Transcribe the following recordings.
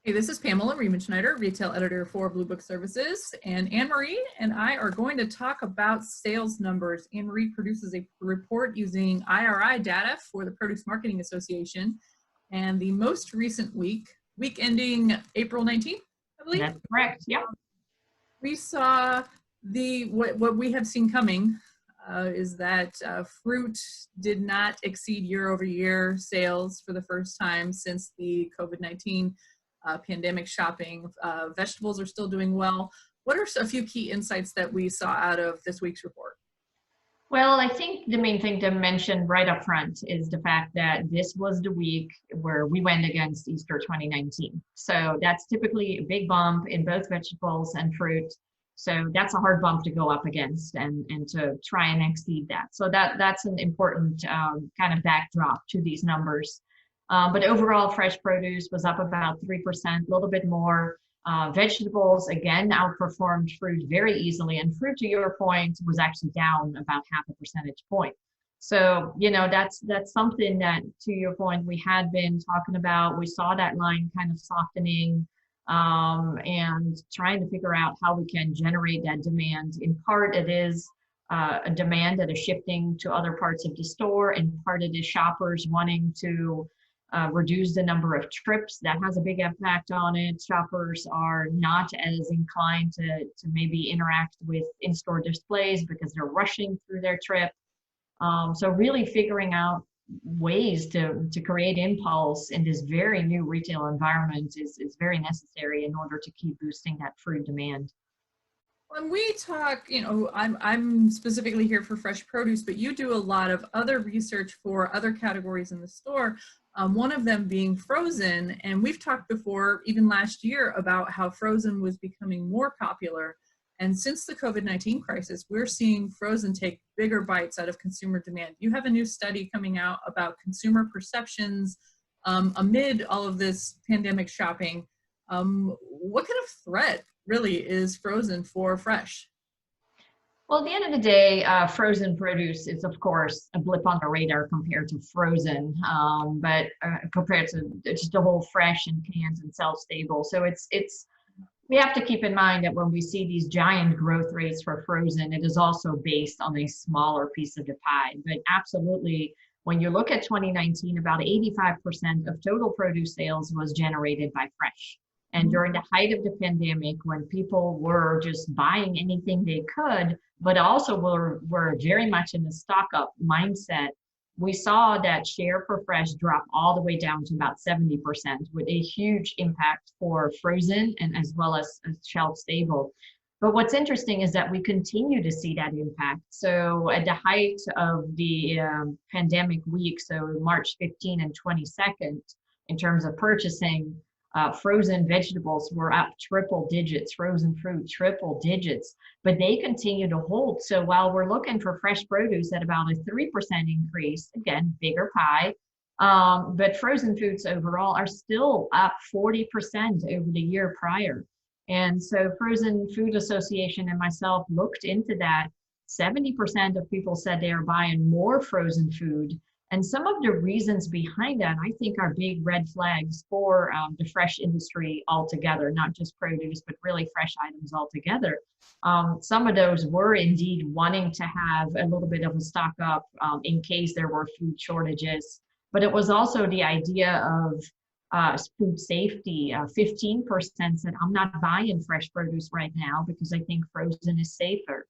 Hey, this is Pamela Riemenschneider, Retail Editor for Blue Book Services, and Anne-Marie and I are going to talk about sales numbers. Anne-Marie produces a report using IRI data for the Produce Marketing Association, and the most recent week ending April 19th, I believe. That's correct, yep. We saw what we have seen coming is that fruit did not exceed year-over-year sales for the first time since the COVID-19 pandemic shopping. Vegetables are still doing well. What are a few key insights that we saw out of this week's report? Well, I think the main thing to mention right up front is the fact that this was the week where we went against Easter 2019. So that's typically a big bump in both vegetables and fruit. So that's a hard bump to go up against and to try and exceed that. So that's an important kind of backdrop to these numbers. But overall, fresh produce was up about 3%, a little bit more. Vegetables, again, outperformed fruit very easily. And fruit, to your point, was actually down about half a percentage point. So, you know, that's something that, to your point, we had been talking about. We saw that line kind of softening and trying to figure out how we can generate that demand. In part, it is a demand that is shifting to other parts of the store. In part, it is shoppers wanting to reduce the number of trips. That has a big impact on it. Shoppers are not as inclined to maybe interact with in-store displays because they're rushing through their trip. So really figuring out ways to create impulse in this very new retail environment is very necessary in order to keep boosting that fruit demand. When we talk, you know, I'm specifically here for fresh produce, but you do a lot of other research for other categories in the store, one of them being frozen. And we've talked before, even last year, about how frozen was becoming more popular. And since the COVID-19 crisis, we're seeing frozen take bigger bites out of consumer demand. You have a new study coming out about consumer perceptions amid all of this pandemic shopping. What kind of threat really is frozen for fresh? Well, at the end of the day, frozen produce is, of course, a blip on the radar compared to frozen, but compared to just the whole fresh and cans and shelf-stable. So we have to keep in mind that when we see these giant growth rates for frozen, it is also based on a smaller piece of the pie. But absolutely, when you look at 2019, about 85% of total produce sales was generated by fresh. And during the height of the pandemic, when people were just buying anything they could, but also were very much in the stock up mindset, we saw that share for fresh drop all the way down to about 70%, with a huge impact for frozen and as well as shelf stable. But what's interesting is that we continue to see that impact. So at the height of the pandemic week, so March 15 and 22nd, in terms of purchasing, frozen vegetables were up triple digits, frozen fruit triple digits, but they continue to hold. So while we're looking for fresh produce at about a 3% increase, again, bigger pie, but frozen foods overall are still up 40% over the year prior. And so Frozen Food Association and myself looked into that. 70% of people said they are buying more frozen food. And some of the reasons behind that, I think, are big red flags for the fresh industry altogether, not just produce, but really fresh items altogether. Some of those were indeed wanting to have a little bit of a stock up in case there were food shortages. But it was also the idea of food safety. 15% said, I'm not buying fresh produce right now because I think frozen is safer.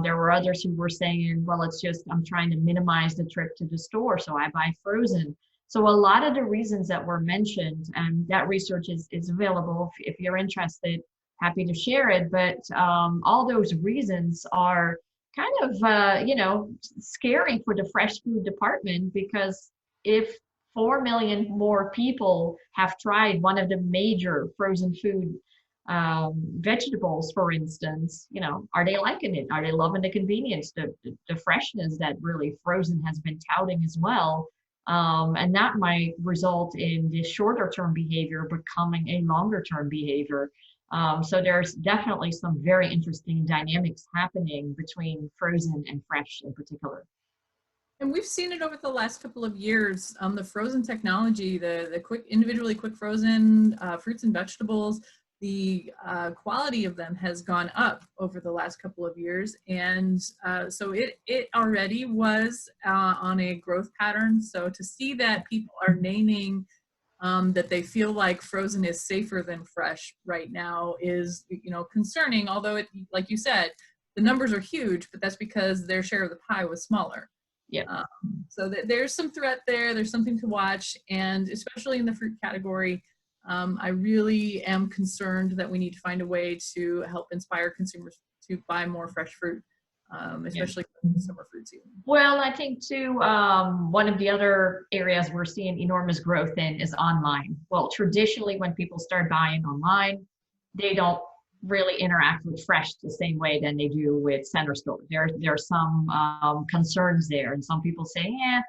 There were others who were saying, well, it's just, I'm trying to minimize the trip to the store, so I buy frozen. So a lot of the reasons that were mentioned, and that research is available if you're interested, happy to share it. But all those reasons are kind of, you know, scary for the fresh food department, because if 4 million more people have tried one of the major frozen food vegetables, for instance, you know, are they liking it? Are they loving the convenience, the freshness that really frozen has been touting as well? And that might result in this shorter term behavior becoming a longer term behavior. So there's definitely some very interesting dynamics happening between frozen and fresh in particular. And we've seen it over the last couple of years. The frozen technology, the quick, individually quick frozen fruits and vegetables, the quality of them has gone up over the last couple of years. And so it already was on a growth pattern. So to see that people are naming that they feel like frozen is safer than fresh right now is, concerning. Although it, like you said, the numbers are huge, but that's because their share of the pie was smaller. Yeah. So there's some threat there. There's something to watch, and especially in the fruit category, I really am concerned that we need to find a way to help inspire consumers to buy more fresh fruit, especially in the summer fruit season. Well, I think too, one of the other areas we're seeing enormous growth in is online. Well, traditionally, when people start buying online, they don't really interact with fresh the same way than they do with center store. There are some concerns there, and some people say, yeah,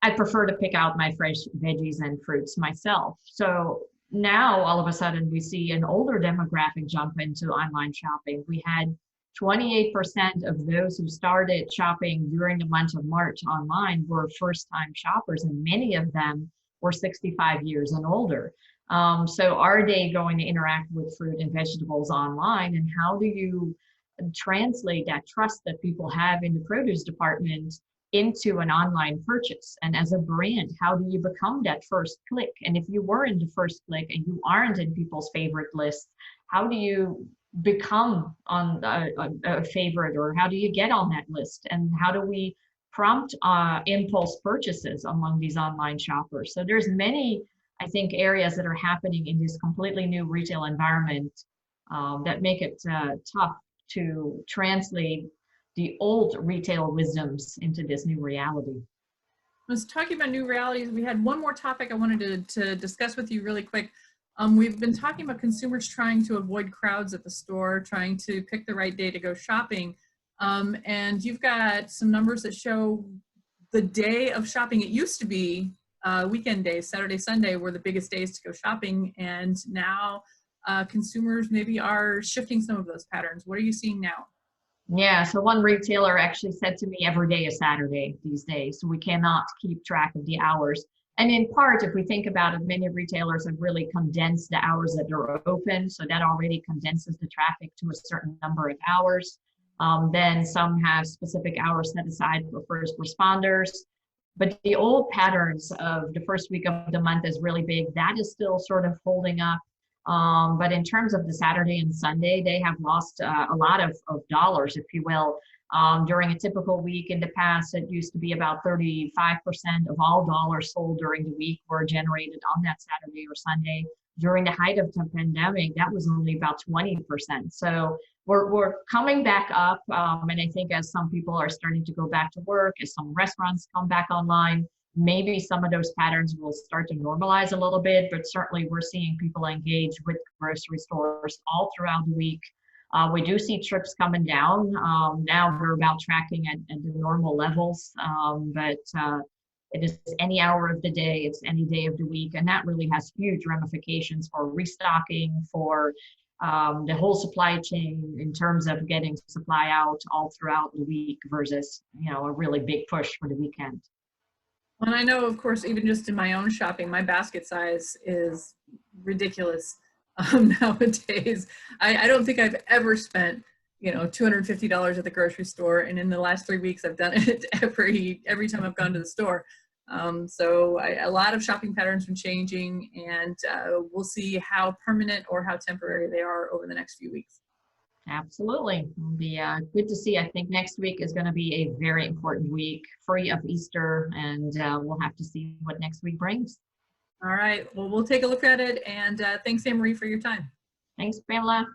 I prefer to pick out my fresh veggies and fruits myself. So now all of a sudden we see an older demographic jump into online shopping. We had 28% of those who started shopping during the month of March online were first-time shoppers, and many of them were 65 years and older. So are they going to interact with fruit and vegetables online, and how do you translate that trust that people have in the produce department into an online purchase? And as a brand, how do you become that first click? And if you weren't the first click and you aren't in people's favorite lists, how do you become on a favorite, or how do you get on that list? And how do we prompt impulse purchases among these online shoppers? So there's many, I think, areas that are happening in this completely new retail environment that make it tough to translate the old retail wisdoms into this new reality. I was talking about new realities. We had one more topic I wanted to discuss with you really quick. We've been talking about consumers trying to avoid crowds at the store, trying to pick the right day to go shopping. And you've got some numbers that show the day of shopping. It used to be weekend days, Saturday, Sunday were the biggest days to go shopping. And now consumers maybe are shifting some of those patterns. What are you seeing now? Yeah, so one retailer actually said to me, every day is Saturday these days, so we cannot keep track of the hours. And in part, if we think about it, many retailers have really condensed the hours that they're open, so that already condenses the traffic to a certain number of hours. Then some have specific hours set aside for first responders. But the old patterns of the first week of the month is really big. That is still sort of holding up. But in terms of the Saturday and Sunday, they have lost a lot of dollars, if you will. During a typical week in the past, it used to be about 35% of all dollars sold during the week were generated on that Saturday or Sunday. During the height of the pandemic, that was only about 20%. So we're coming back up. And I think as some people are starting to go back to work, as some restaurants come back online, maybe some of those patterns will start to normalize a little bit, but certainly we're seeing people engage with grocery stores all throughout the week. We do see trips coming down. Now we're about tracking at the normal levels, but it is any hour of the day, it's any day of the week, and that really has huge ramifications for restocking, for the whole supply chain in terms of getting supply out all throughout the week versus, a really big push for the weekend. And I know, of course, even just in my own shopping, my basket size is ridiculous nowadays. I don't think I've ever spent, $250 at the grocery store. And in the last 3 weeks, I've done it every time I've gone to the store. So a lot of shopping patterns have been changing, and we'll see how permanent or how temporary they are over the next few weeks. Absolutely. It'll be good to see. I think next week is going to be a very important week, free of Easter, and we'll have to see what next week brings. All right. Well, we'll take a look at it, and thanks, Anne-Marie, for your time. Thanks, Pamela.